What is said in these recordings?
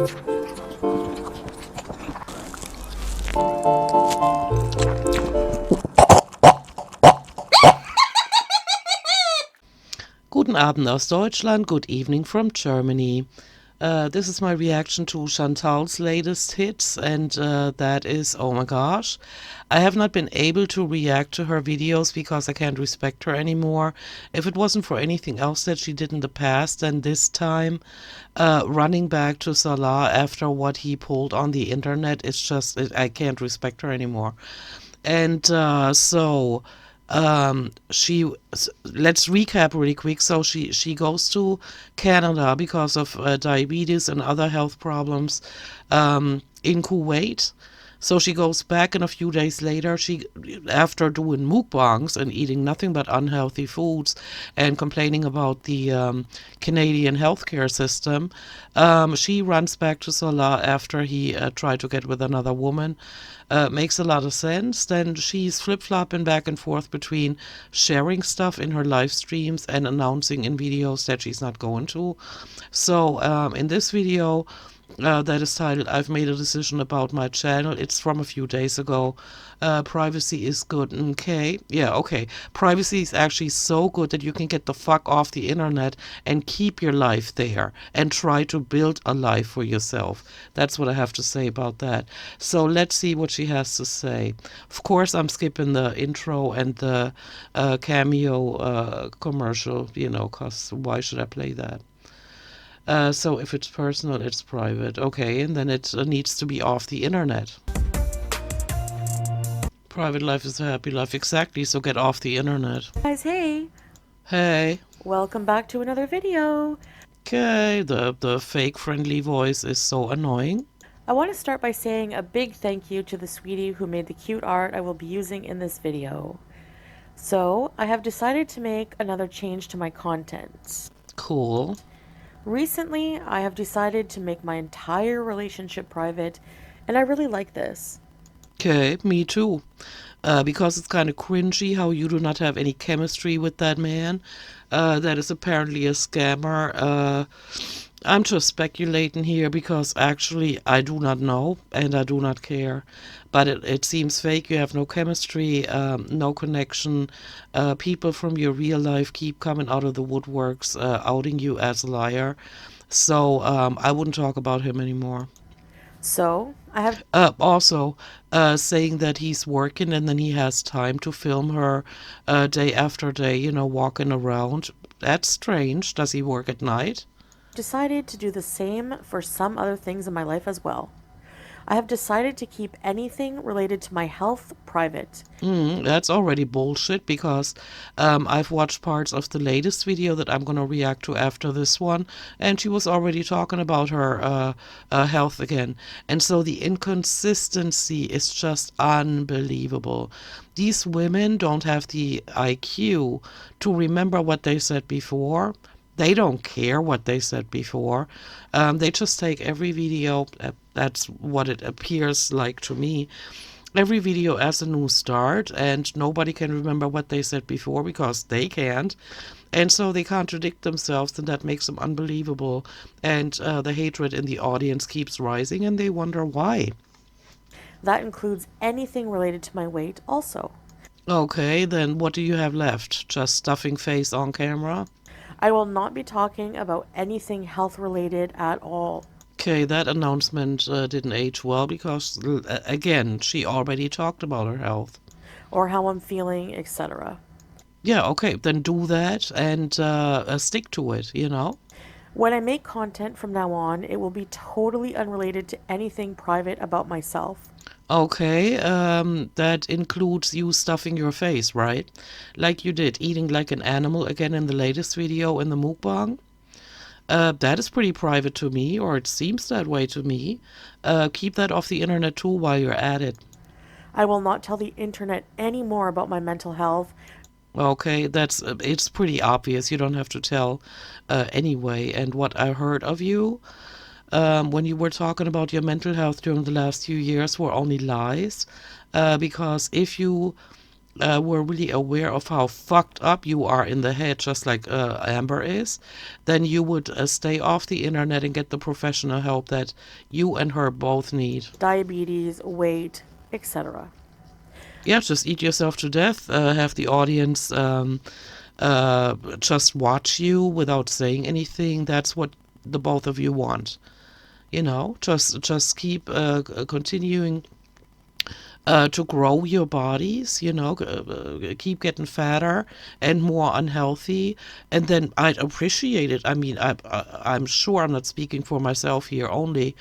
Guten Abend aus Deutschland, good evening from Germany. This is my reaction to Chantal's latest hits, and that is, oh my gosh. I have not been able to react to her videos because I can't respect her anymore. If it wasn't for anything else that she did in the past, then this time running back to Salah after what he pulled on the internet, it's just, I can't respect her anymore. And she let's recap really quick. So she goes to Canada because of diabetes and other health problems in Kuwait. So she goes back, and a few days later, after doing mukbangs and eating nothing but unhealthy foods and complaining about the Canadian healthcare system, she runs back to Salah after he tried to get with another woman. Makes a lot of sense. Then she's flip-flopping back and forth between sharing stuff in her live streams and announcing in videos that she's not going to. So in this video, that is titled, I've made a decision about my channel. It's from a few days ago. Privacy is good. Okay. Yeah, okay. Privacy is actually so good that you can get the fuck off the internet and keep your life there and try to build a life for yourself. That's what I have to say about that. So let's see what she has to say. Of course, I'm skipping the intro and the cameo commercial, because why should I play that? So if it's personal, it's private. Okay, and then it needs to be off the internet. Private life is a happy life. Exactly, so get off the internet. Guys, hey! Hey. Welcome back to another video. Okay, the fake friendly voice is so annoying. I want to start by saying a big thank you to the sweetie who made the cute art I will be using in this video. So, I have decided to make another change to my content. Cool. Recently, I have decided to make my entire relationship private, and I really like this. Okay, me too. Because it's kind of cringy how you do not have any chemistry with that man. That is apparently a scammer. I'm just speculating here because actually I do not know and I do not care. But it seems fake. You have no chemistry, no connection. People from your real life keep coming out of the woodworks, outing you as a liar. So I wouldn't talk about him anymore. So, I have Also, saying that he's working and then he has time to film her day after day, walking around. That's strange. Does he work at night? decided to do the same for some other things in my life as well. I have decided to keep anything related to my health private. That's already bullshit because I've watched parts of the latest video that I'm going to react to after this one, and she was already talking about her health again. And so the inconsistency is just unbelievable. These women don't have the IQ to remember what they said before. They don't care what they said before. They just take every video, that's what it appears like to me, every video as a new start, and nobody can remember what they said before because they can't. And so they contradict themselves, and that makes them unbelievable. And the hatred in the audience keeps rising, and they wonder why. That includes anything related to my weight also. Okay, then what do you have left? Just stuffing face on camera? I will not be talking about anything health related at all. Okay, that announcement didn't age well because, again, she already talked about her health. Or how I'm feeling, etc. Yeah, okay, then do that and stick to it. When I make content from now on, it will be totally unrelated to anything private about myself. Okay, that includes you stuffing your face, right? Like you did, eating like an animal again in the latest video in the mukbang. That is pretty private to me, or it seems that way to me. Keep that off the internet too while you're at it. I will not tell the internet any more about my mental health. Okay, it's pretty obvious. You don't have to tell anyway. And what I heard of you when you were talking about your mental health during the last few years were only lies. Because if you were really aware of how fucked up you are in the head, just like Amber is, then you would stay off the internet and get the professional help that you and her both need. Diabetes, weight, etc. Yeah, just eat yourself to death. Have the audience just watch you without saying anything. That's what the both of you want. Just keep continuing to grow your bodies, keep getting fatter and more unhealthy. And then I'd appreciate it. I mean, I'm sure I'm not speaking for myself here only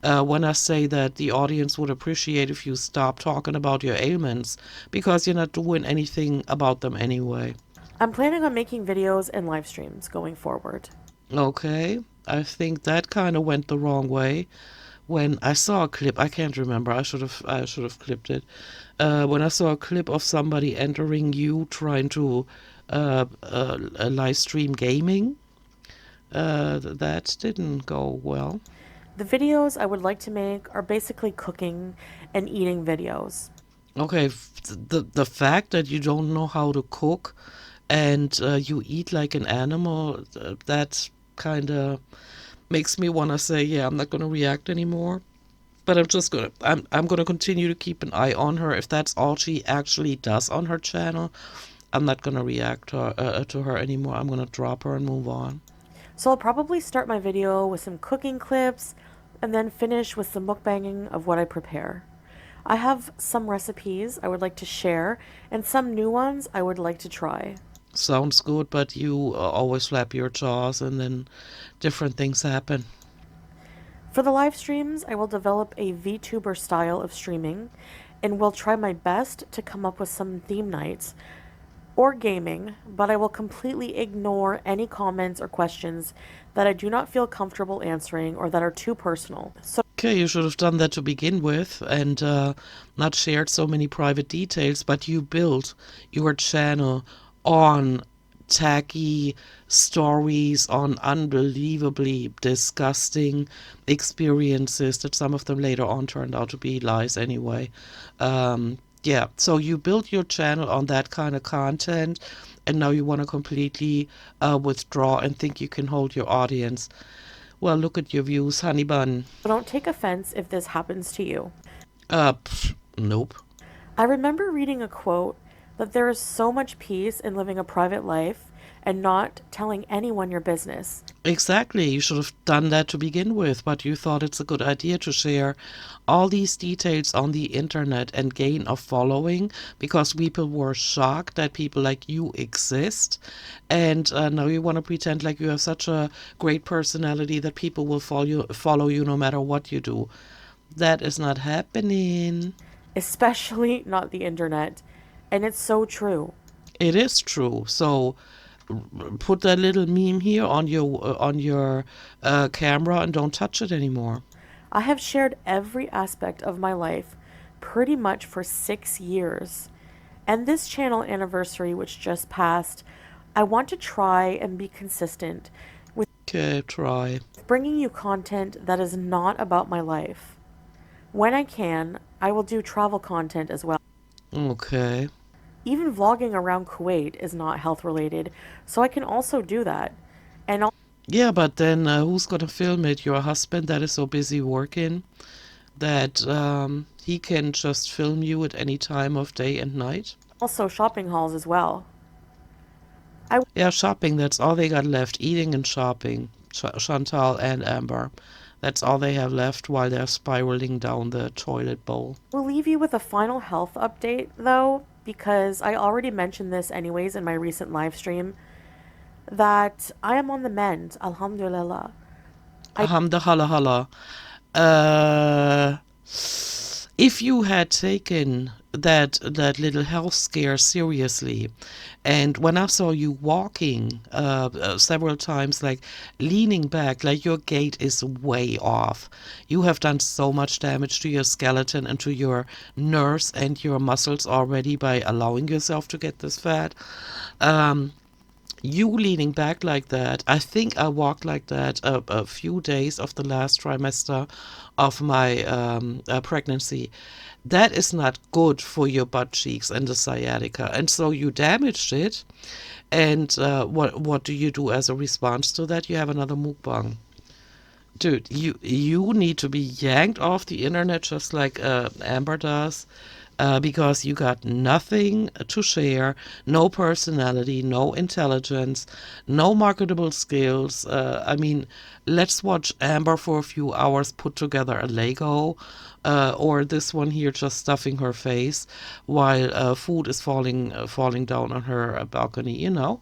when I say that the audience would appreciate if you stop talking about your ailments because you're not doing anything about them anyway. I'm planning on making videos and live streams going forward. Okay, I think that kind of went the wrong way when I saw a clip. I can't remember. I should have clipped it. When I saw a clip of somebody entering you trying to live stream gaming, that didn't go well. The videos I would like to make are basically cooking and eating videos. Okay, the fact that you don't know how to cook and you eat like an animal, that kind of makes me want to say, yeah, I'm not going to react anymore. But I'm gonna continue to keep an eye on her. If that's all she actually does on her channel, I'm not gonna react to her anymore. I'm gonna drop her and move on. So I'll probably start my video with some cooking clips and then finish with some mukbanging of what I prepare. I have some recipes I would like to share and some new ones I would like to try. Sounds good, but you always flap your jaws and then different things happen. For the live streams, I will develop a VTuber style of streaming and will try my best to come up with some theme nights or gaming, but I will completely ignore any comments or questions that I do not feel comfortable answering or that are too personal. So Okay, you should have done that to begin with and not shared so many private details, but you built your channel on tacky stories, on unbelievably disgusting experiences that some of them later on turned out to be lies anyway. Yeah, so you built your channel on that kind of content, and now you want to completely withdraw and think you can hold your audience. Well, look at your views, honey bun. don't take offense if this happens to you. Nope. I remember reading a quote that there is so much peace in living a private life and not telling anyone your business. Exactly. You should have done that to begin with, but you thought it's a good idea to share all these details on the internet and gain a following because people were shocked that people like you exist. And now you want to pretend like you have such a great personality that people will follow you no matter what you do. That is not happening. Especially not the internet. And it's so true. It is true. So put that little meme here on your camera and don't touch it anymore. I have shared every aspect of my life pretty much for 6 years. And this channel anniversary, which just passed, I want to try and be consistent with Okay, try. bringing you content that is not about my life. When I can, I will do travel content as well. Okay. Even vlogging around Kuwait is not health related, so I can also do that. And Yeah, but then who's gonna film it? Your husband that is so busy working that he can just film you at any time of day and night? also shopping hauls as well. Yeah, shopping, that's all they got left. Eating and shopping. Chantal and Amber. That's all they have left while they're spiraling down the toilet bowl. We'll leave you with a final health update, though, because I already mentioned this anyways in my recent live stream, that I am on the mend, alhamdulillah. I Alhamdulillah. Uh, if you had taken that little health scare seriously, and when I saw you walking several times, like leaning back, like your gait is way off. You have done so much damage to your skeleton and to your nerves and your muscles already by allowing yourself to get this fat. Um, You leaning back like that, I think I walked like that a few days of the last trimester of my pregnancy. That is not good for your butt cheeks and the sciatica. And so you damaged it. And what do you do as a response to that? You have another mukbang. Dude, you need to be yanked off the internet just like Amber does, because you got nothing to share, no personality, no intelligence, no marketable skills. I mean, let's watch Amber for a few hours put together a Lego, or this one here just stuffing her face while food is falling down on her balcony. You know.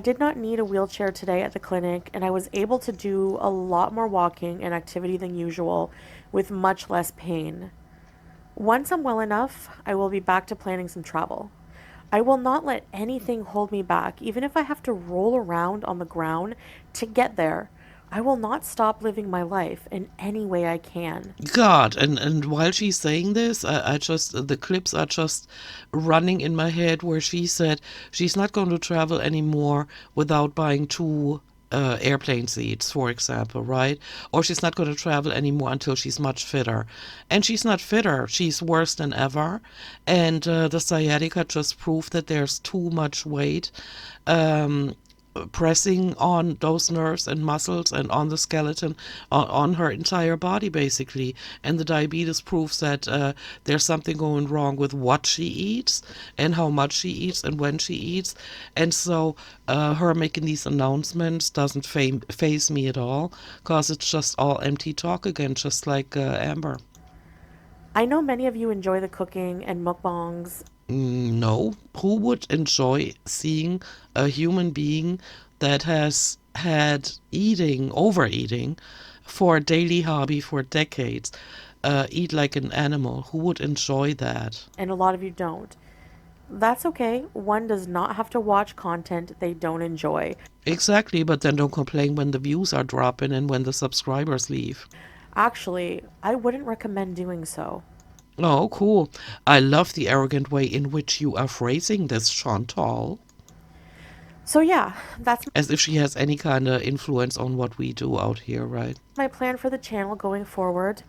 I did not need a wheelchair today at the clinic, and I was able to do a lot more walking and activity than usual with much less pain. Once I'm well enough, I will be back to planning some travel. I will not let anything hold me back, even if I have to roll around on the ground to get there. I will not stop living my life in any way I can. God, and while she's saying this, I just the clips are just running in my head where she said she's not going to travel anymore without buying two airplane seats, for example, right? Or she's not going to travel anymore until she's much fitter. And she's not fitter, she's worse than ever. And the sciatica just proved that there's too much weight. Um, Pressing on those nerves and muscles and on the skeleton, on her entire body, basically. And the diabetes proves that there's something going wrong with what she eats and how much she eats and when she eats. And so her making these announcements doesn't phase me at all, because it's just all empty talk again, just like Amber. I know many of you enjoy the cooking and mukbangs. No, who would enjoy seeing a human being that has had overeating, for a daily hobby for decades, eat like an animal? Who would enjoy that? And a lot of you don't. That's okay. One does not have to watch content they don't enjoy. Exactly, but then don't complain when the views are dropping and when the subscribers leave. Actually, I wouldn't recommend doing so. Oh, cool. I love the arrogant way in which you are phrasing this, Chantal. So, yeah, that's As if she has any kind of influence on what we do out here, right? my plan for the channel going forward.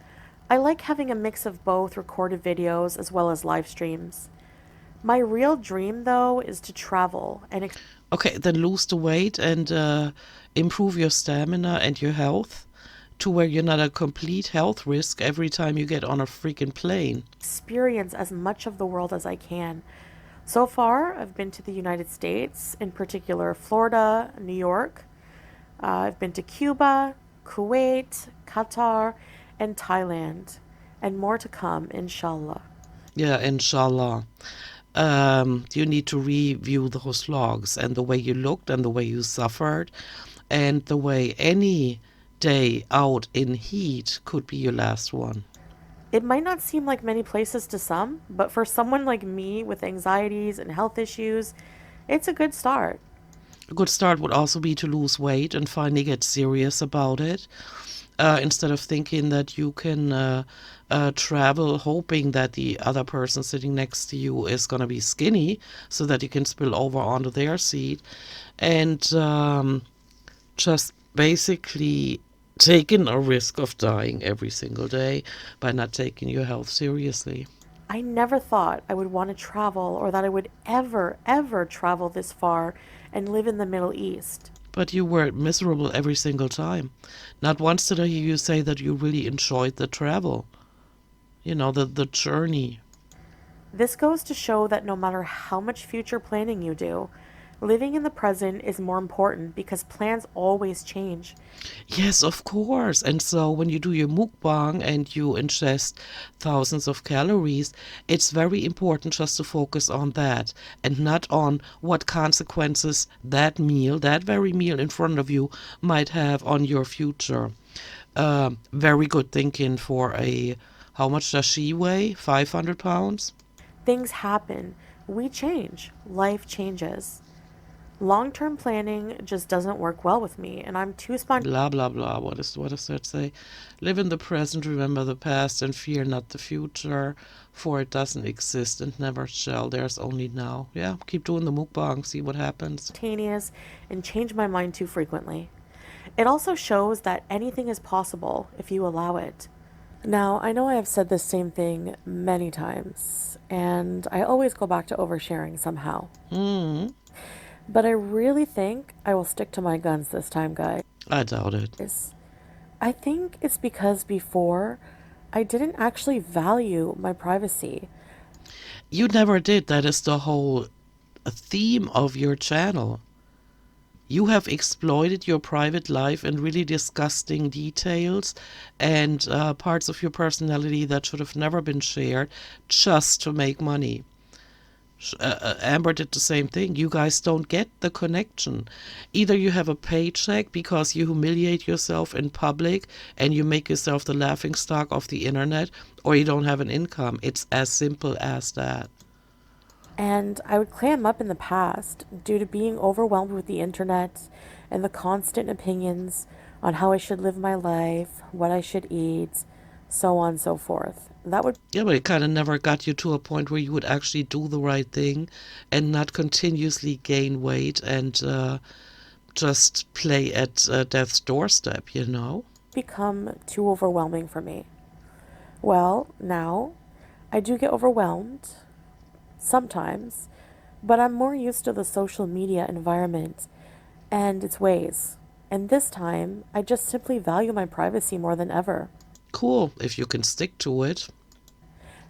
I like having a mix of both recorded videos as well as live streams. My real dream, though, is to travel and Okay, then lose the weight and improve your stamina and your health to where you're not a complete health risk every time you get on a freaking plane. experience as much of the world as I can. So far, I've been to the United States, in particular Florida, New York. I've been to Cuba, Kuwait, Qatar, and Thailand, and more to come, inshallah. Yeah, inshallah. You need to review those logs and the way you looked and the way you suffered and the way any day out in heat could be your last one. It might not seem like many places to some, but for someone like me with anxieties and health issues, it's a good start. A good start would also be to lose weight and finally get serious about it. Instead of thinking that you can travel hoping that the other person sitting next to you is going to be skinny so that you can spill over onto their seat. And just basically taking a risk of dying every single day by not taking your health seriously. I never thought I would want to travel or that I would ever travel this far and live in the Middle East. But you were miserable every single time. Not once did I hear you say that you really enjoyed the travel, the journey. This goes to show that no matter how much future planning you do, living in the present is more important because plans always change. Yes, of course. And so when you do your mukbang and you ingest thousands of calories, it's very important just to focus on that and not on what consequences that very meal in front of you might have on your future. Very good thinking for how much does she weigh? 500 pounds? Things happen. We change. Life changes. Long term planning just doesn't work well with me, and I'm too spontaneous. Blah blah blah. What does that say? Live in the present, remember the past, and fear not the future, for it doesn't exist and never shall. There's only now. Yeah, keep doing the mukbang, see what happens. And change my mind too frequently. It also shows that anything is possible if you allow it. Now, I know I have said this same thing many times, and I always go back to oversharing somehow. Hmm. But I really think I will stick to my guns this time, guys. I doubt it. I think it's because before I didn't actually value my privacy. You never did. That is the whole theme of your channel. You have exploited your private life in really disgusting details and parts of your personality that should have never been shared just to make money. Amber did the same thing. You guys don't get the connection. Either you have a paycheck because you humiliate yourself in public and you make yourself the laughing stock of the internet, or you don't have an income. It's as simple as that. And I would clam up in the past due to being overwhelmed with the internet and the constant opinions on how I should live my life, what I should eat, so on and so forth. That would Yeah, but it kind of never got you to a point where you would actually do the right thing and not continuously gain weight and just play at death's doorstep, you know? become too overwhelming for me. Well, now I do get overwhelmed sometimes, but I'm more used to the social media environment and its ways. And this time, I just simply value my privacy more than ever. Cool, if you can stick to it.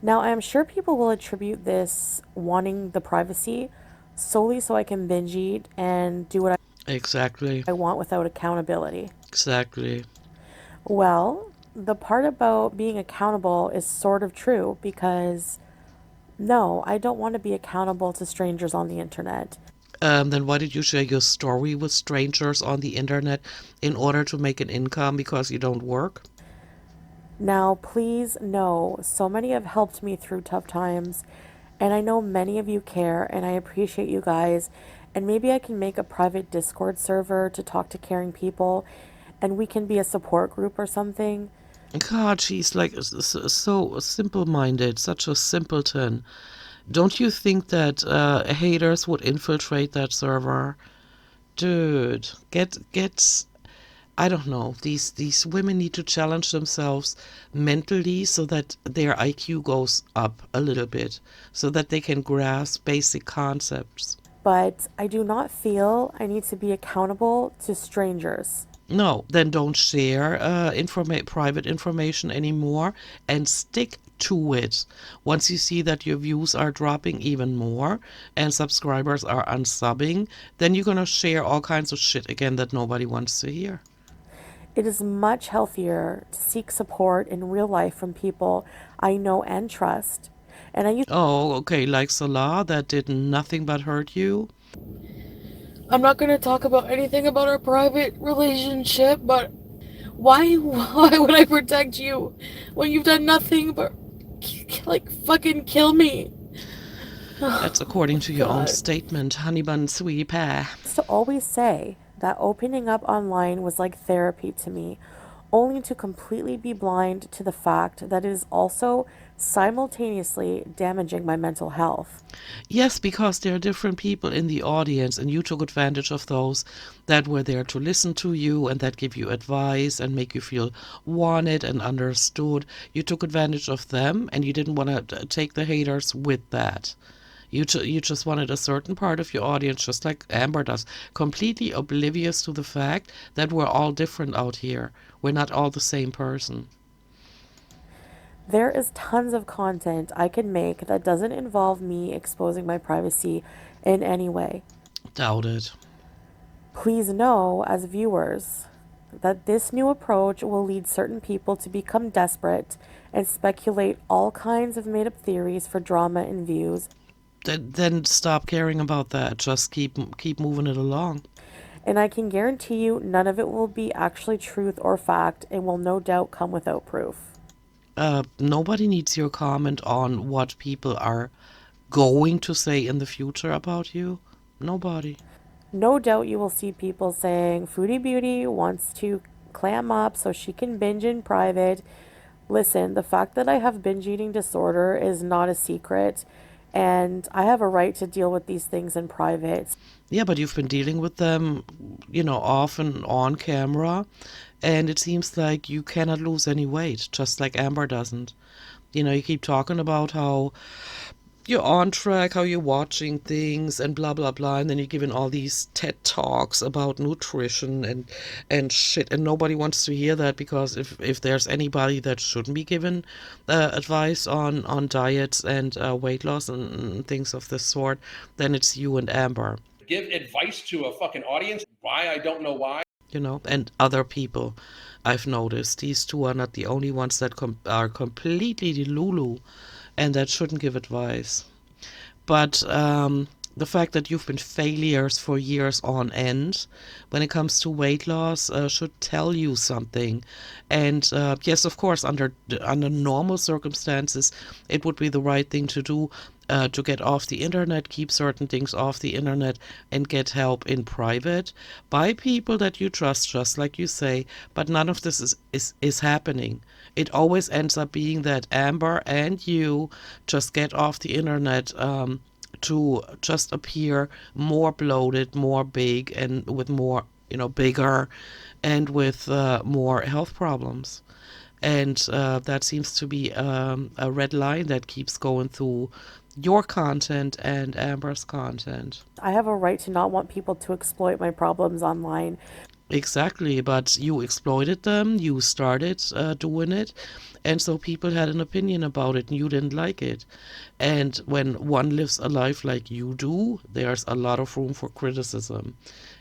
Now, I am sure people will attribute this wanting the privacy solely so I can binge eat and do what Exactly, I want without accountability. exactly. Well, the part about being accountable is sort of true because no, I don't want to be accountable to strangers on the internet. Then why did you share your story with strangers on the internet in order to make an income because you don't work? Now, please know, so many have helped me through tough times, and I know many of you care, and I appreciate you guys. And maybe I can make a private Discord server to talk to caring people, and we can be a support group or something. God, she's like so simple-minded, such a simpleton. Don't you think that haters would infiltrate that server? Dude, get I don't know. These women need to challenge themselves mentally so that their IQ goes up a little bit, so that they can grasp basic concepts. But I do not feel I need to be accountable to strangers. No, then don't share private information anymore and stick to it. Once you see that your views are dropping even more and subscribers are unsubbing, then you're gonna share all kinds of shit again that nobody wants to hear. It is much healthier to seek support in real life from people I know and trust. And I used Oh, okay, like Salah, that did nothing but hurt you. I'm not going to talk about anything about our private relationship, but why would I protect you when you've done nothing but like fucking kill me? That's according to your own God. statement, honey bun sweetie pie. I used to always say that opening up online was like therapy to me, only to completely be blind to the fact that it is also simultaneously damaging my mental health. Yes, because there are different people in the audience, and you took advantage of those that were there to listen to you and that give you advice and make you feel wanted and understood. You took advantage of them, and you didn't want to take the haters with that. You just wanted a certain part of your audience, just like Amber does, completely oblivious to the fact that we're all different out here. We're not all the same person. There is tons of content I can make that doesn't involve me exposing my privacy in any way. Doubt it. Please know, as viewers, that this new approach will lead certain people to become desperate and speculate all kinds of made up theories for drama and views. Then stop caring about that. Just keep moving it along. And I can guarantee you none of it will be actually truth or fact and will no doubt come without proof. Nobody needs your comment on what people are going to say in the future about you. Nobody. No doubt you will see people saying Foodie Beauty wants to clam up so she can binge in private. Listen, the fact that I have binge eating disorder is not a secret, and I have a right to deal with these things in private. Yeah, but you've been dealing with them, off and on camera, and it seems like you cannot lose any weight, just like Amber doesn't. You keep talking about how you're on track, how you're watching things, and blah blah blah, and then you're giving all these TED talks about nutrition and shit, and nobody wants to hear that, because if there's anybody that shouldn't be given advice on diets and weight loss and things of this sort, then it's you and Amber. And other people. I've noticed these two are not the only ones that are completely delulu and that shouldn't give advice. But the fact that you've been failures for years on end when it comes to weight loss should tell you something. And yes, of course, under normal circumstances, it would be the right thing to do, to get off the internet, keep certain things off the internet, and get help in private by people that you trust, just like you say. But none of this is happening. It always ends up being that Amber and you just get off the internet to just appear more bloated, more big, and with more, bigger, and with more health problems. And that seems to be a red line that keeps going through your content and Amber's content. I have a right to not want people to exploit my problems online. Exactly, but you exploited them, you started doing it, and so people had an opinion about it and you didn't like it. And when one lives a life like you do, there's a lot of room for criticism,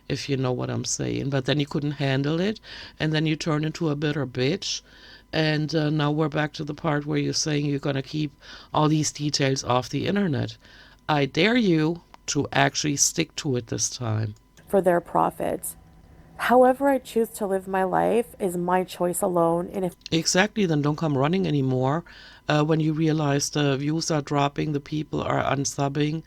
if you know what I'm saying. But then you couldn't handle it, and then you turn into a bitter bitch. And now we're back to the part where you're saying you're going to keep all these details off the internet. I dare you to actually stick to it this time. For their profit. However, I choose to live my life is my choice alone, and if Exactly, then don't come running anymore when you realize the views are dropping, the people are unsubbing,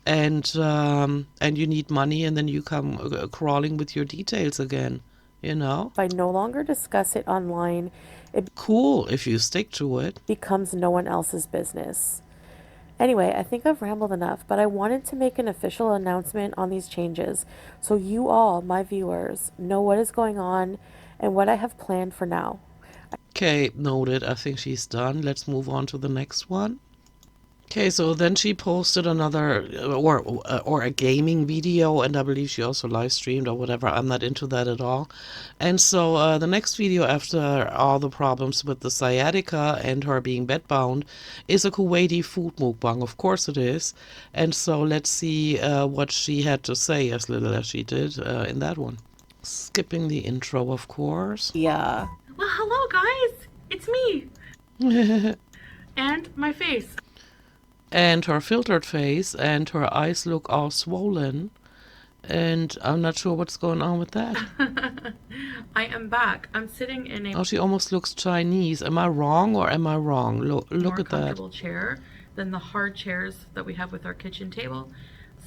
and you need money, and then you come crawling with your details again. You know, I no longer discuss it online, it cool if you stick to it. becomes no one else's business. Anyway, I think I've rambled enough, but I wanted to make an official announcement on these changes so you all, my viewers, know what is going on and what I have planned for now. Okay, noted. I think she's done. Let's move on to the next one. Okay, so then she posted another or a gaming video, and I believe she also live streamed or whatever. I'm not into that at all. And so the next video after all the problems with the sciatica and her being bedbound is a Kuwaiti food mukbang. Of course it is. And so let's see what she had to say, as little as she did in that one. Skipping the intro, of course. Yeah. Well, hello, guys. It's me. And my face. And her filtered face, and her eyes look all swollen, and I'm not sure what's going on with that. I am back. I'm sitting in a Oh, she almost looks Chinese. Am I wrong or am I wrong? Look more at that. comfortable chair than the hard chairs that we have with our kitchen table.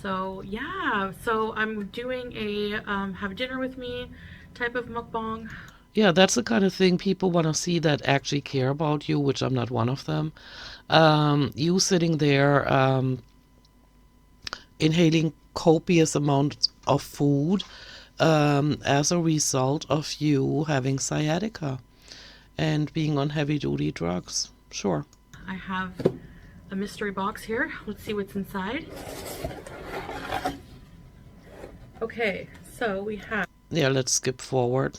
So yeah, so I'm doing a have dinner with me type of mukbang. Yeah, that's the kind of thing people want to see that actually care about you, which I'm not one of them. You sitting there inhaling copious amounts of food as a result of you having sciatica and being on heavy duty drugs. Sure. I have a mystery box here. Let's see what's inside. Okay, so we have... Yeah, let's skip forward.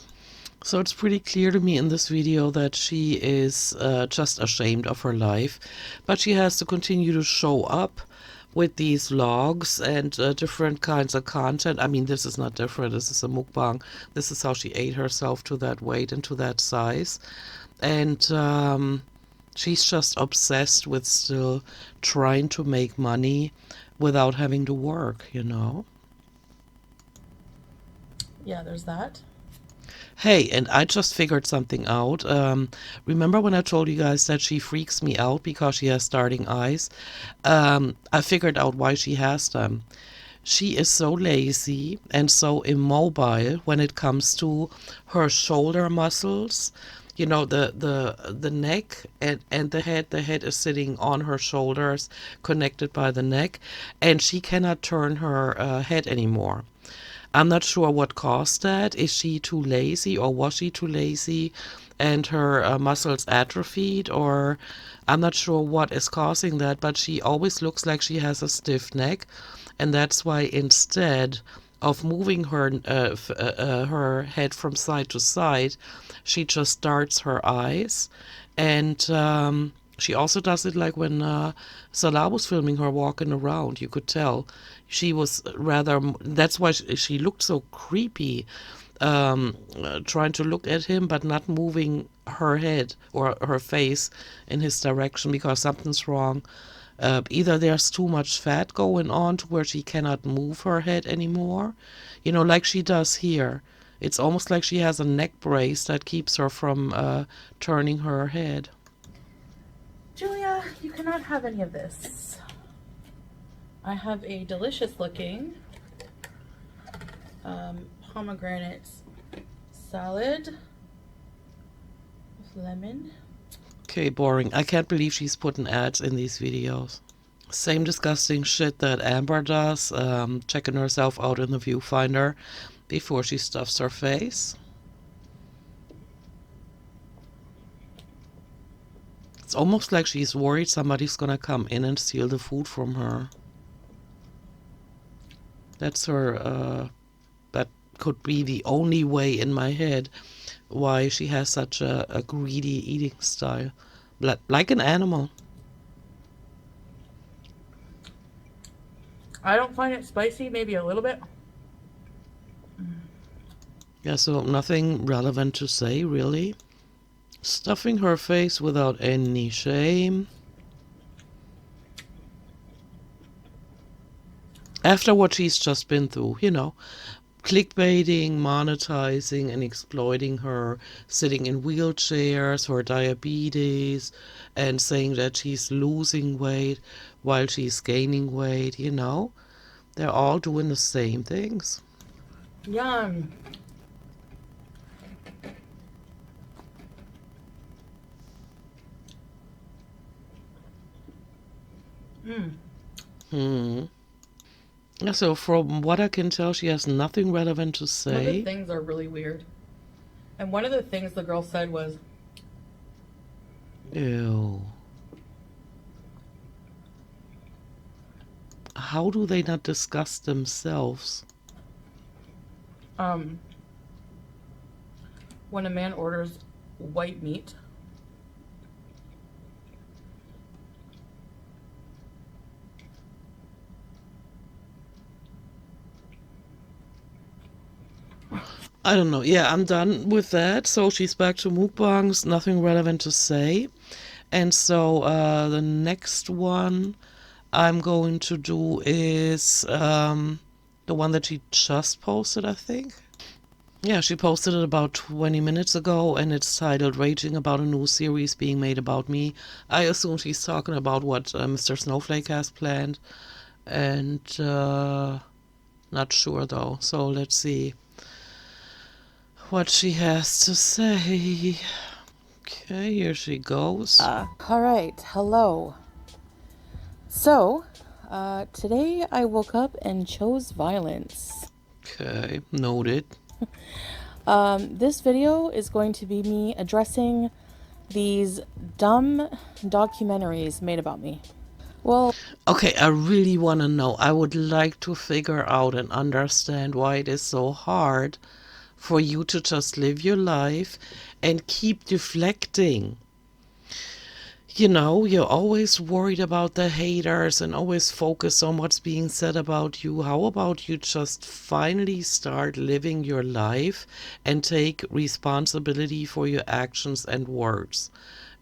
So it's pretty clear to me in this video that she is just ashamed of her life, but she has to continue to show up with these vlogs and different kinds of content. I mean, this is not different. This is a mukbang. This is how she ate herself to that weight and to that size. And she's just obsessed with still trying to make money without having to work, Yeah, there's that. Hey, and I just figured something out. Remember when I told you guys that she freaks me out because she has starting eyes? I figured out why she has them. She is so lazy and so immobile when it comes to her shoulder muscles. You know, the neck and the head. The head is sitting on her shoulders, connected by the neck, and she cannot turn her head anymore. I'm not sure what caused that. Is she too lazy, or was she too lazy and her muscles atrophied, or I'm not sure what is causing that, but she always looks like she has a stiff neck, and that's why instead of moving her head from side to side, she just darts her eyes, and she also does it like when Salah was filming her walking around. You could tell she was rather. That's why she looked so creepy, trying to look at him but not moving her head or her face in his direction because something's wrong. Either there's too much fat going on to where she cannot move her head anymore, you know, like she does here. It's almost like she has a neck brace that keeps her from turning her head. Julia, you cannot have any of this. I have a delicious looking pomegranate salad with lemon. Okay, boring. I can't believe she's putting ads in these videos. Same disgusting shit that Amber does, checking herself out in the viewfinder before she stuffs her face. It's almost like she's worried somebody's gonna come in and steal the food from her. That's her, that could be the only way in my head why she has such a greedy eating style. Like an animal. I don't find it spicy, maybe a little bit. Yeah, so nothing relevant to say, really. Stuffing her face without any shame. After what she's just been through, you know, clickbaiting, monetizing, and exploiting her sitting in wheelchairs, her diabetes, and saying that she's losing weight while she's gaining weight, you know, they're all doing the same things. Yum. Yeah, so from what I can tell, she has nothing relevant to Some of the say. things are really weird. And one of the things the girl said was, Ew. How do they not discuss themselves? when a man orders white meat, I don't know. Yeah, I'm done with that. So she's back to mukbangs, nothing relevant to say. And so the next one I'm going to do is the one that she just posted, I think. Yeah, she posted it about 20 minutes ago, and it's titled Raging About a New Series Being Made About Me. I assume she's talking about what Mr. Snowflake has planned, and not sure though. So let's see what she has to say. Okay, here she goes. All right, hello. So, today I woke up and chose violence. Okay, noted. This video is going to be me addressing these dumb documentaries made about me. Well, Okay, I really want to know. I would like to figure out and understand why it is so hard for you to just live your life and keep deflecting. You know, you're always worried about the haters and always focus on what's being said about you. How about you just finally start living your life and take responsibility for your actions and words?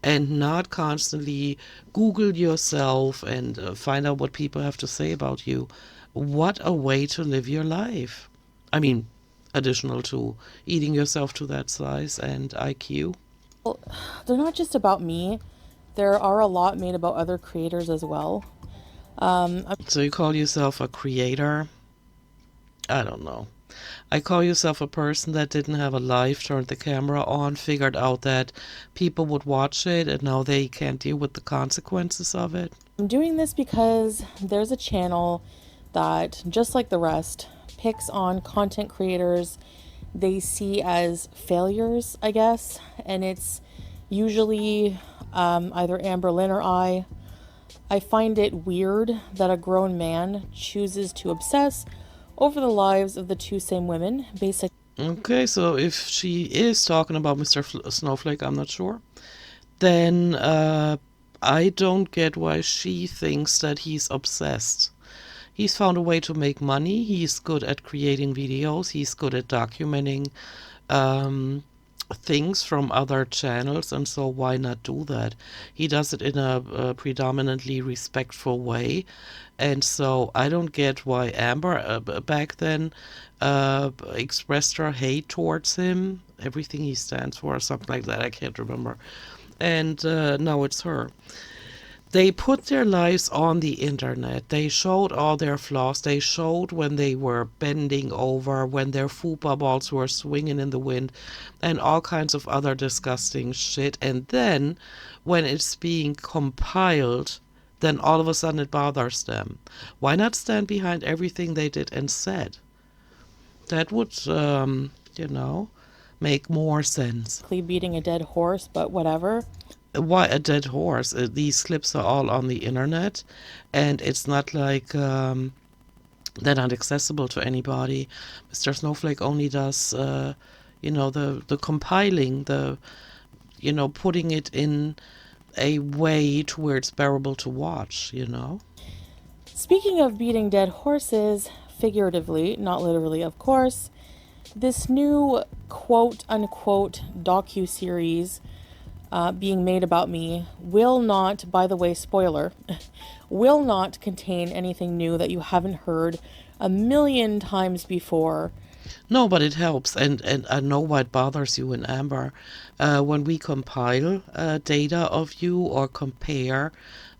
And not constantly Google yourself and find out what people have to say about you. What a way to live your life. I mean, additional to eating yourself to that size and IQ. they're not just about me. There are a lot made about other creators as well. So you call yourself a creator? I don't know. I call yourself a person that didn't have a life, turned the camera on, figured out that people would watch it, and now they can't deal with the consequences of it. I'm doing this because there's a channel that, just like the rest, picks on content creators they see as failures, I guess, and it's usually either Amber Lynn or I. I find it weird that a grown man chooses to obsess over the lives of the two same women, basically. Okay, so if she is talking about Mr. Snowflake, I'm not sure, then I don't get why she thinks that he's obsessed. He's found a way to make money. He's good at creating videos. He's good at documenting um, things from other channels, and so why not do that? He does it in a predominantly respectful way, and so I don't get why Amber back then expressed her hate towards him, everything he stands for, or something like that. I can't remember. And now it's her. They put their lives on the internet. They showed all their flaws. They showed when they were bending over, when their fupa balls were swinging in the wind, and all kinds of other disgusting shit. And then, when it's being compiled, then all of a sudden it bothers them. Why not stand behind everything they did and said? That would, make more sense. Beating a dead horse, but whatever. Why a dead horse? These clips are all on the internet, and it's not like they're not accessible to anybody. Mr. Snowflake only does, the compiling, putting it in a way to where it's bearable to watch. Speaking of beating dead horses, figuratively, not literally, of course, this new quote-unquote docu-series being made about me will not, by the way, spoiler, will not contain anything new that you haven't heard a million times before. No, but it helps, and I know why it bothers you and Amber. When we compile data of you or compare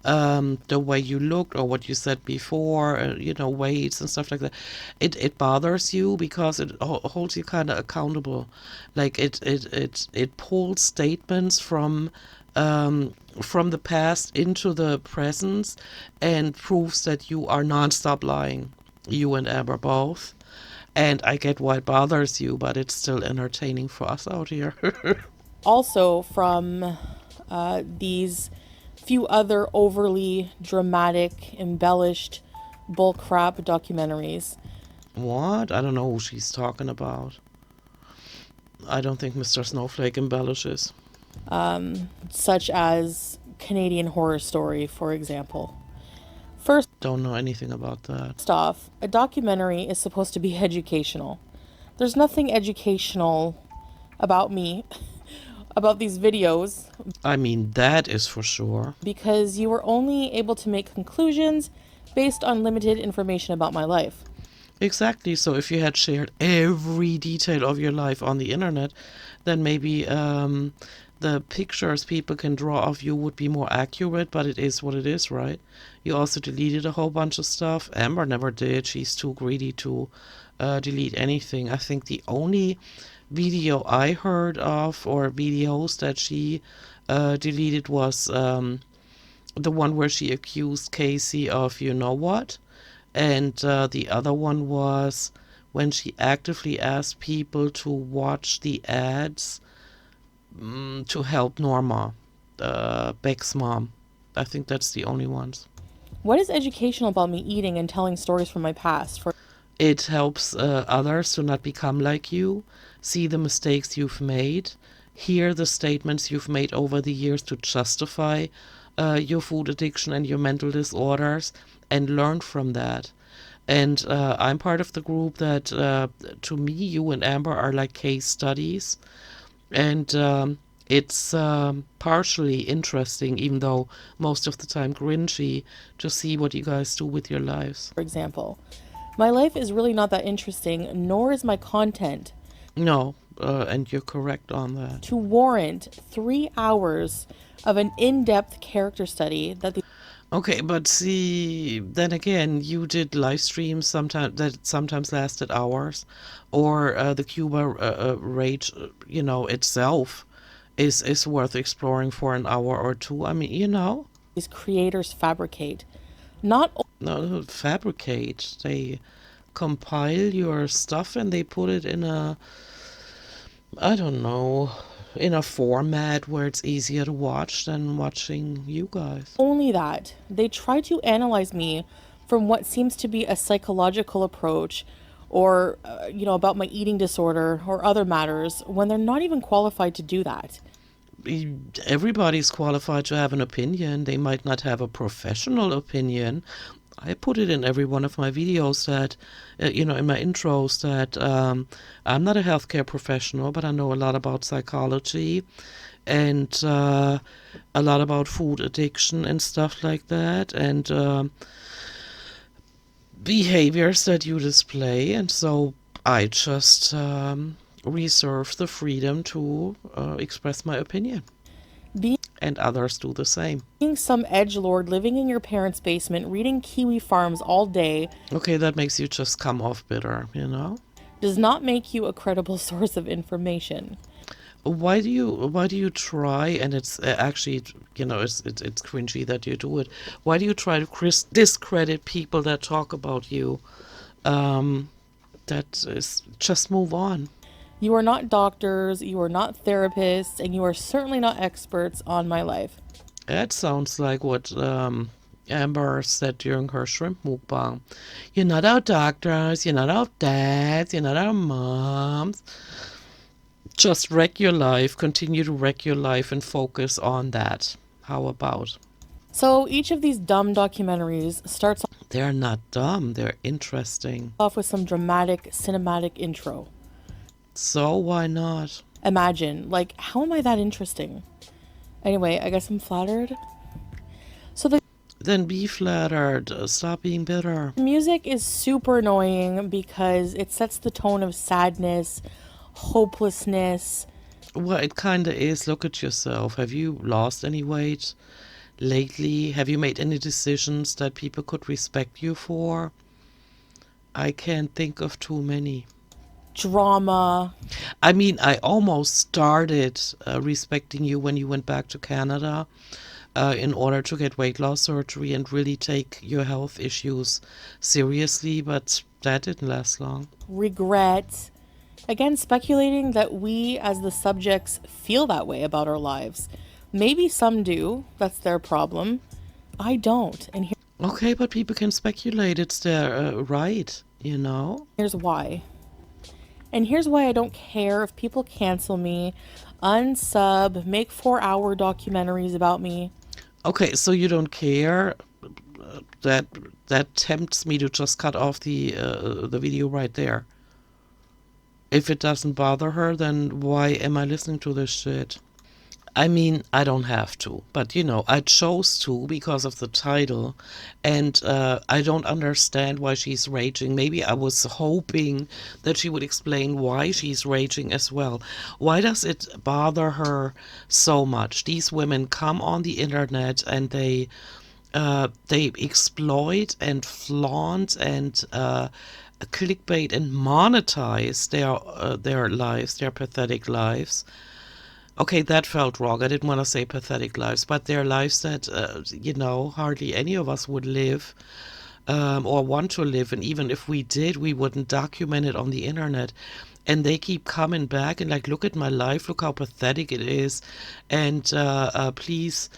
the way you looked or what you said before, weights and stuff like that, it bothers you because it holds you kind of accountable. Like it pulls statements from the past into the present and proves that you are non-stop lying. You and Amber both. And I get why it bothers you, but it's still entertaining for us out here. Also from these few other overly dramatic, embellished bullcrap documentaries. What? I don't know who she's talking about. I don't think Mr. Snowflake embellishes. Such as Canadian Horror Story, for example. First Don't know anything about that. off, a documentary is supposed to be educational. There's nothing educational about me, about these videos, I mean, that is for sure. because you were only able to make conclusions based on limited information about my life. Exactly. So if you had shared every detail of your life on the internet, then maybe the pictures people can draw of you would be more accurate, but it is what it is, right? You also deleted a whole bunch of stuff. Amber never did. She's too greedy to delete anything. I think the only video I heard of or videos that she deleted was the one where she accused Casey of you know what. And the other one was when she actively asked people to watch the ads to help Norma, Beck's mom. I think that's the only ones. What is educational about me eating and telling stories from my past? It helps others to not become like you, see the mistakes you've made, hear the statements you've made over the years to justify your food addiction and your mental disorders, and learn from that. And I'm part of the group that, to me, you and Amber are like case studies. And it's partially interesting, even though most of the time cringy, to see what you guys do with your lives. For example, my life is really not that interesting, nor is my content, No, and you're correct on that. to warrant 3 hours of an in-depth character study that the Okay, but see, then again, you did live streams sometimes that sometimes lasted hours, or the Cuba rage, itself is worth exploring for an hour or two. I mean, These creators fabricate. Not no, fabricate. They compile your stuff and they put it in I don't know, in a format where it's easier to watch than watching you guys. only that, they try to analyze me from what seems to be a psychological approach or, about my eating disorder or other matters when they're not even qualified to do that. Everybody's qualified to have an opinion. They might not have a professional opinion. I put it in every one of my videos that, in my intros that I'm not a healthcare professional, but I know a lot about psychology and a lot about food addiction and stuff like that, and behaviors that you display. And so I just reserve the freedom to express my opinion, and others do the same. Being some edgelord living in your parents' basement reading Kiwi Farms all day Okay, that makes you just come off bitter. does not make you a credible source of information. Why do you try, and it's actually, it's cringy that you do it. Why do you try to discredit people that talk about you? Um, that is, just move on. You are not doctors, you are not therapists, and you are certainly not experts on my life. That sounds like what Amber said during her shrimp mukbang. You're not our doctors, you're not our dads, you're not our moms. Just wreck your life, continue to wreck your life, and focus on that. How about? So each of these dumb documentaries starts They're not dumb, they're interesting. off with some dramatic cinematic intro. So why not? Imagine, like, how am I that interesting? Anyway, I guess I'm flattered. So the Then be flattered. Stop being bitter. music is super annoying because it sets the tone of sadness, hopelessness. Well, it kinda is. Look at yourself. Have you lost any weight lately? Have you made any decisions that people could respect you for? I can't think of too many. Drama. I mean, I almost started respecting you when you went back to Canada in order to get weight loss surgery and really take your health issues seriously, but that didn't last long. Regret. Again, speculating that we as the subjects feel that way about our lives. Maybe some do. That's their problem. I don't. And Okay, but people can speculate. It's their right. here's why. And here's why I don't care if people cancel me, unsub, make 4-hour documentaries about me. Okay, so you don't care. That that tempts me to just cut off the video right there. If it doesn't bother her, then why am I listening to this shit? I mean, I don't have to, but I chose to because of the title, and I don't understand why she's raging. Maybe I was hoping that she would explain why she's raging as well. Why does it bother her so much? These women come on the internet and they exploit and flaunt and clickbait and monetize their lives, their pathetic lives. Okay, that felt wrong. I didn't want to say pathetic lives, but their lives that, hardly any of us would live or want to live. And even if we did, we wouldn't document it on the internet. And they keep coming back and like, look at my life, look how pathetic it is. And please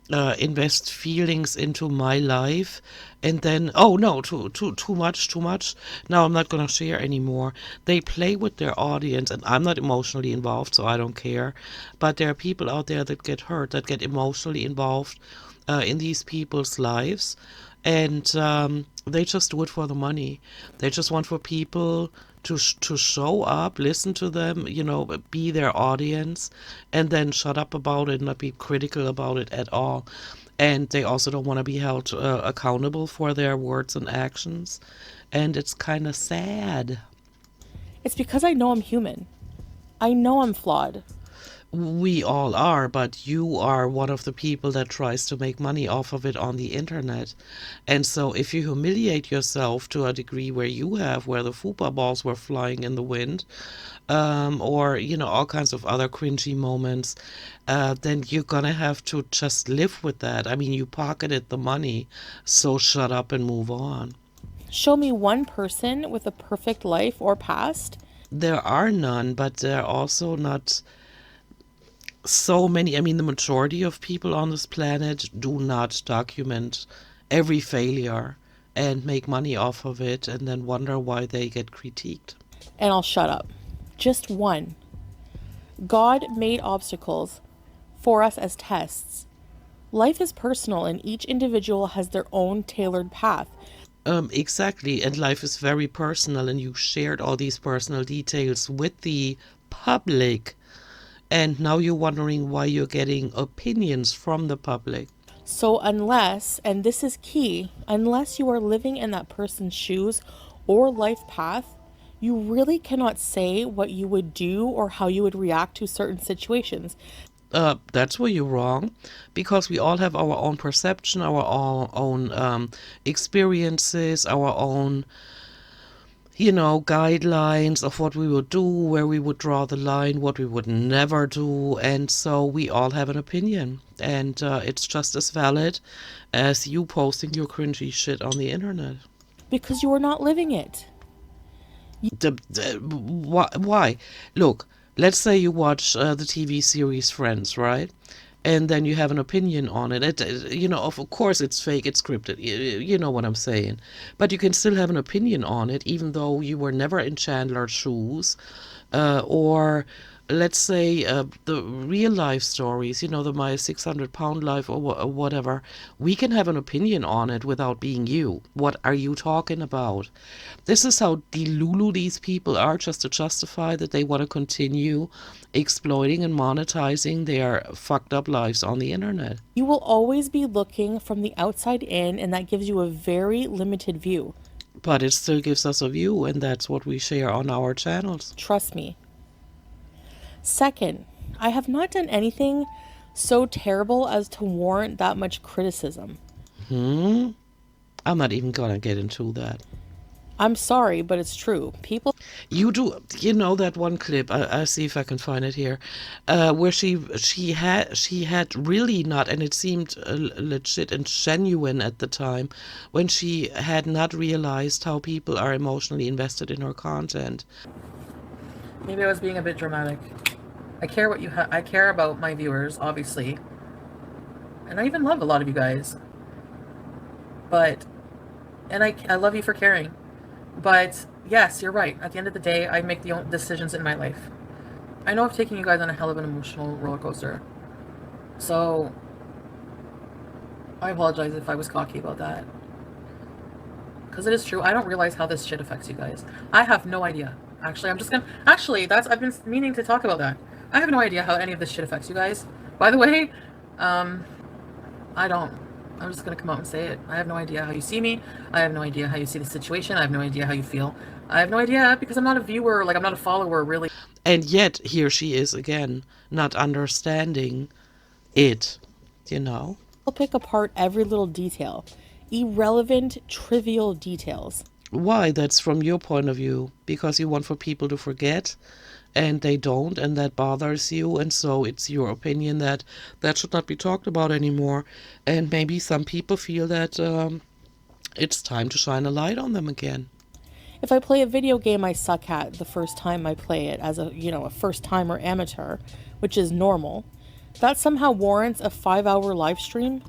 invest feelings into my life. And then, oh no, too much, too much. Now I'm not going to share anymore. They play with their audience, and I'm not emotionally involved, so I don't care. But there are people out there that get hurt, that get emotionally involved in these people's lives. And they just do it for the money. They just want for people to show up, listen to them, be their audience, and then shut up about it, not be critical about it at all. And they also don't want to be held accountable for their words and actions. And it's kind of sad. It's because I know I'm human. I know I'm flawed. We all are, but you are one of the people that tries to make money off of it on the internet. And so if you humiliate yourself to a degree where you have, where the football balls were flying in the wind, or, all kinds of other cringy moments, then you're gonna have to just live with that. I mean, you pocketed the money, so shut up and move on. Show me one person with a perfect life or past. There are none, but there are also not so many. I mean, the majority of people on this planet do not document every failure and make money off of it and then wonder why they get critiqued. And I'll shut up. Just one. God made obstacles for us as tests. Life is personal and each individual has their own tailored path. Exactly. And life is very personal, and you shared all these personal details with the public. And now you're wondering why you're getting opinions from the public. So, unless, and this is key, unless you are living in that person's shoes or life path, you really cannot say what you would do or how you would react to certain situations. That's where you're wrong, because we all have our own perception, our own experiences, our own, guidelines of what we would do, where we would draw the line, what we would never do. And so we all have an opinion. And it's just as valid as you posting your cringy shit on the internet. Because you are not living it. Why? Look, let's say you watch the TV series Friends, right? And then you have an opinion on it. Of course it's fake, it's scripted. You know what I'm saying. But you can still have an opinion on it, even though you were never in Chandler's shoes. Or let's say the real life stories, the My 600-Pound Life, or whatever. We can have an opinion on it without being you. What are you talking about? This is how delulu these people are, just to justify that they want to continue exploiting and monetizing their fucked up lives on the internet. You will always be looking from the outside in, and that gives you a very limited view. But it still gives us a view, and that's what we share on our channels. Trust me. Second, I have not done anything so terrible as to warrant that much criticism. I'm not even gonna get into that. I'm sorry, but it's true. People... You do, that one clip. I'll see if I can find it here, where she had really not, and it seemed legit and genuine at the time, when she had not realized how people are emotionally invested in her content. Maybe I was being a bit dramatic. I care what you I care about my viewers, obviously, and I even love a lot of you guys. And I love you for caring. But yes, you're right. At the end of the day, I make the own decisions in my life. I know I've taken you guys on a hell of an emotional roller coaster. So I apologize if I was cocky about that. Because it is true. I don't realize how this shit affects you guys. I have no idea. Actually, I've been meaning to talk about that. I have no idea how any of this shit affects you guys. By the way, I don't. I'm just going to come out and say it. I have no idea how you see me. I have no idea how you see the situation. I have no idea how you feel. I have no idea because I'm not a viewer. I'm not a follower, really. And yet, here she is again, not understanding it, I'll pick apart every little detail. Irrelevant, trivial details. Why? That's from your point of view. Because you want for people to forget, and they don't, and that bothers you, and so it's your opinion that should not be talked about anymore. And maybe some people feel that it's time to shine a light on them again. If I play a video game I suck at the first time I play it as a first-timer amateur, which is normal, that somehow warrants a 5-hour live stream.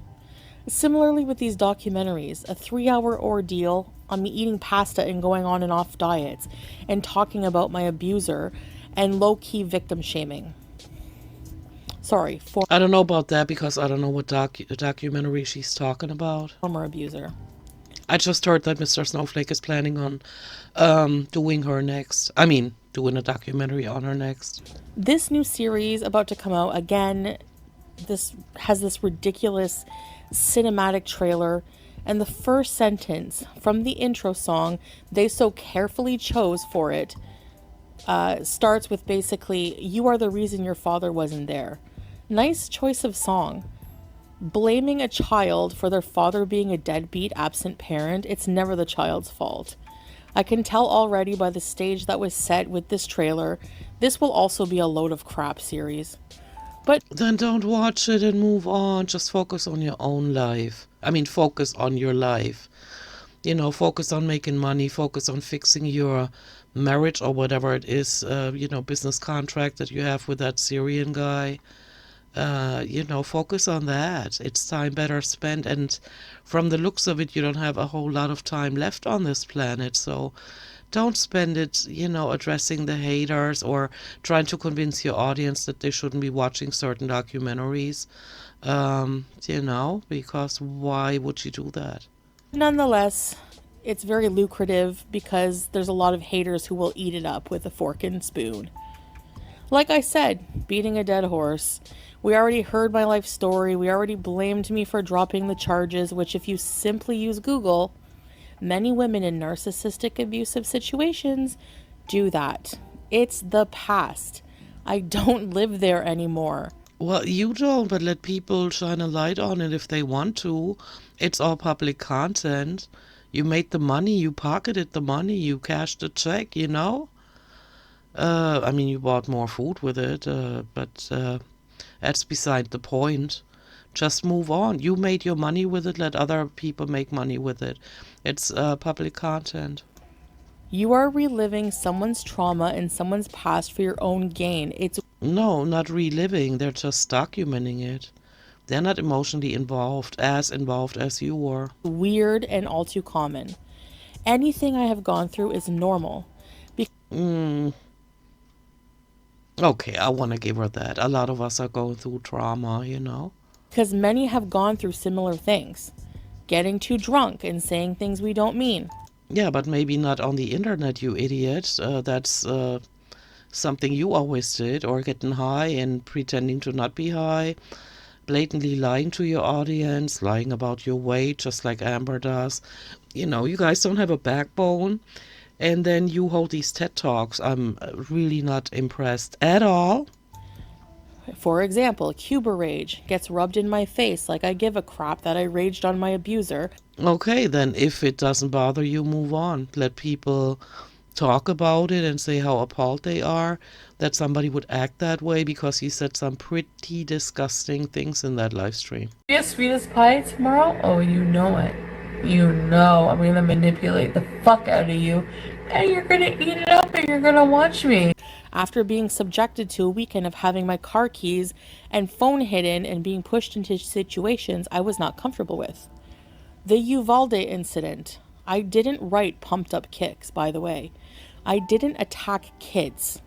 Similarly with these documentaries, a 3-hour ordeal on me eating pasta and going on and off diets and talking about my abuser and low-key victim shaming. Sorry, I don't know about that because I don't know what documentary she's talking about. Former abuser. I just heard that Mr. Snowflake is planning on doing her next. I mean, doing a documentary on her next. This new series about to come out, again, this has this ridiculous cinematic trailer, and the first sentence from the intro song they so carefully chose for it starts with basically, "You are the reason your father wasn't there." Nice choice of song. Blaming a child for their father being a deadbeat, absent parent, it's never the child's fault. I can tell already by the stage that was set with this trailer, this will also be a load of crap series. But Then don't watch it and move on. Just focus on your own life. I mean, focus on your life. Focus on making money, focus on fixing your marriage or whatever it is, business contract that you have with that Syrian guy. Focus on that. It's time better spent. And from the looks of it, you don't have a whole lot of time left on this planet. So don't spend it, addressing the haters or trying to convince your audience that they shouldn't be watching certain documentaries. Because why would you do that? nonetheless, it's very lucrative because there's a lot of haters who will eat it up with a fork and spoon. Like I said, beating a dead horse. We already heard my life story. We already blamed me for dropping the charges, which, if you simply use Google, many women in narcissistic abusive situations do that. It's the past. I don't live there anymore. Well, you don't, but let people shine a light on it if they want to. It's all public content. You made the money, you pocketed the money, you cashed the check, I mean, you bought more food with it, but that's beside the point. Just move on. You made your money with it, let other people make money with it. It's public content. You are reliving someone's trauma and someone's past for your own gain. It's No, not reliving, they're just documenting it. They're not emotionally involved as you were. weird and all too common. Anything I have gone through is normal Mm, okay, I want to give her that. A lot of us are going through trauma. because many have gone through similar things. Getting too drunk and saying things we don't mean. Yeah, but maybe not on the internet, you idiot. That's something you always did, or getting high and pretending to not be high, blatantly lying to your audience, lying about your weight, just like Amber does. You guys don't have a backbone. And then you hold these TED Talks. I'm really not impressed at all. For example, Cuba rage gets rubbed in my face like I give a crap that I raged on my abuser. Okay, then if it doesn't bother you, move on. Let people talk about it and say how appalled they are that somebody would act that way because he said some pretty disgusting things in that live stream. Be sweetest pie tomorrow? Oh, you know it. You know I'm gonna manipulate the fuck out of you, and you're gonna eat it up and you're gonna watch me. After being subjected to a weekend of having my car keys and phone hidden and being pushed into situations I was not comfortable with. The Uvalde incident. I didn't write pumped up kicks, by the way. I didn't attack kids.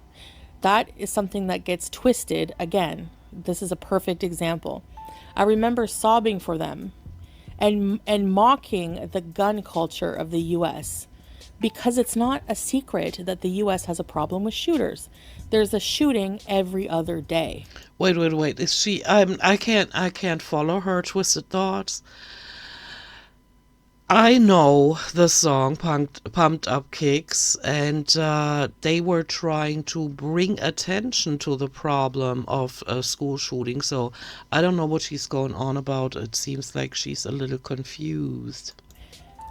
That is something that gets twisted again. This is a perfect example. I remember sobbing for them and mocking the gun culture of the US, because it's not a secret that the US has a problem with shooters. There's a shooting every other day. Wait. Is she? I can't follow her twisted thoughts. I know the song Pumped Up Kicks, and they were trying to bring attention to the problem of school shooting. So I don't know what she's going on about. It seems like she's a little confused.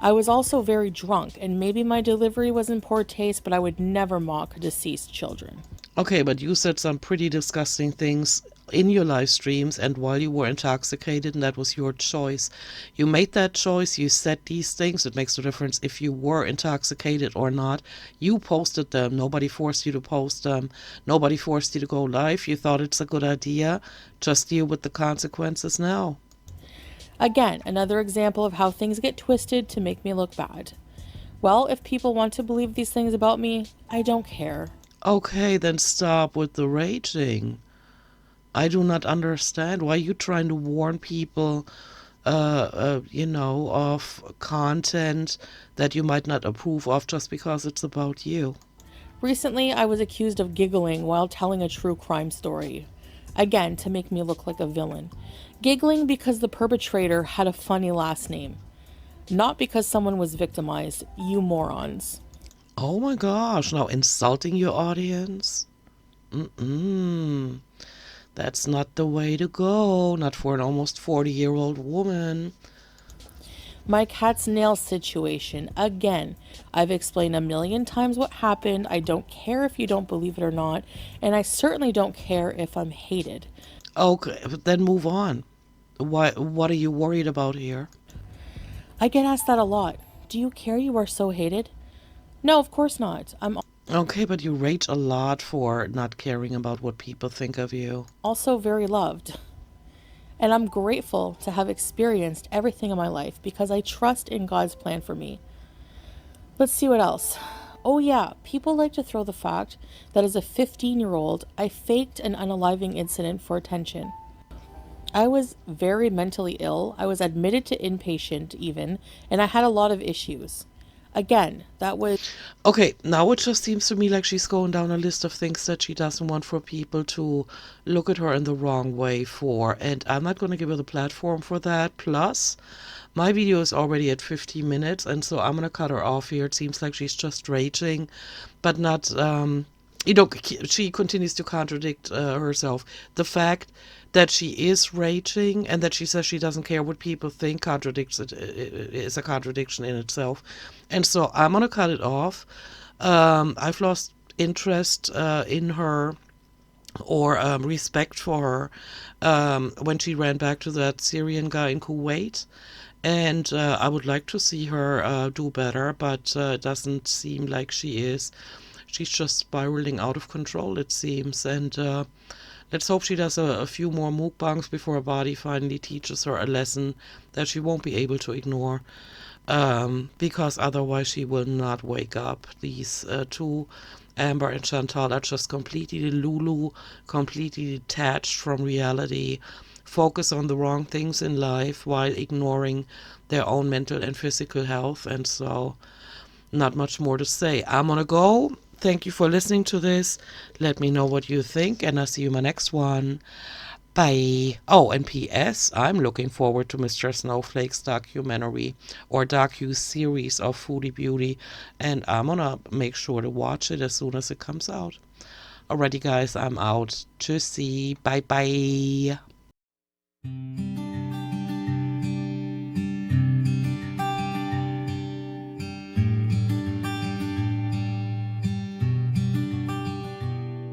I was also very drunk, and maybe my delivery was in poor taste, but I would never mock deceased children. Okay, but you said some pretty disgusting things in your live streams and while you were intoxicated, and that was your choice. You made that choice, you said these things. It makes no difference if you were intoxicated or not. You posted them. Nobody forced you to post them. Nobody forced you to go live. You thought it's a good idea. Just deal with the consequences now. Again, another example of how things get twisted to make me look bad. Well, if people want to believe these things about me, I don't care. Okay, then stop with the raging. I do not understand why you trying to warn people, of content that you might not approve of just because it's about you. Recently, I was accused of giggling while telling a true crime story. Again, to make me look like a villain. Giggling because the perpetrator had a funny last name. Not because someone was victimized, you morons. Oh my gosh, now insulting your audience? Mm-mm. That's not the way to go, not for an almost 40-year-old woman. My cat's nail situation. Again, I've explained a million times what happened. I don't care if you don't believe it or not, and I certainly don't care if I'm hated. Okay, but then move on. What are you worried about here? I get asked that a lot. Do you care you are so hated? No, of course not. I'm Okay, but you rage a lot for not caring about what people think of you. also very loved. And I'm grateful to have experienced everything in my life because I trust in God's plan for me. Let's see what else. Oh, yeah, people like to throw the fact that as a 15-year-old, I faked an unaliving incident for attention. I was very mentally ill. I was admitted to inpatient, even, and I had a lot of issues. Again, that was Okay, now it just seems to me like she's going down a list of things that she doesn't want for people to look at her in the wrong way for. And I'm not going to give her the platform for that. Plus, my video is already at 50 minutes, and so I'm going to cut her off here. It seems like she's just raging, but not, she continues to contradict herself. The fact that she is raging and that she says she doesn't care what people think contradicts it, is a contradiction in itself. And so I'm going to cut it off. I've lost interest in her or respect for her when she ran back to that Syrian guy in Kuwait. And I would like to see her do better, but it doesn't seem like she is. She's just spiraling out of control, it seems. And let's hope she does a few more mukbangs before her body finally teaches her a lesson that she won't be able to ignore. Because otherwise she will not wake up. These two, Amber and Chantal, are just completely Lulu, completely detached from reality, focus on the wrong things in life while ignoring their own mental and physical health. And so, not much more to say. I'm gonna go. Thank you for listening to this. Let me know what you think, and I'll see you in my next one. Bye. Oh, and P.S. I'm looking forward to Mr. Snowflake's documentary or docu-series of Foodie Beauty, and I'm gonna make sure to watch it as soon as it comes out. Alrighty, guys, I'm out. Tschüssi. Bye bye.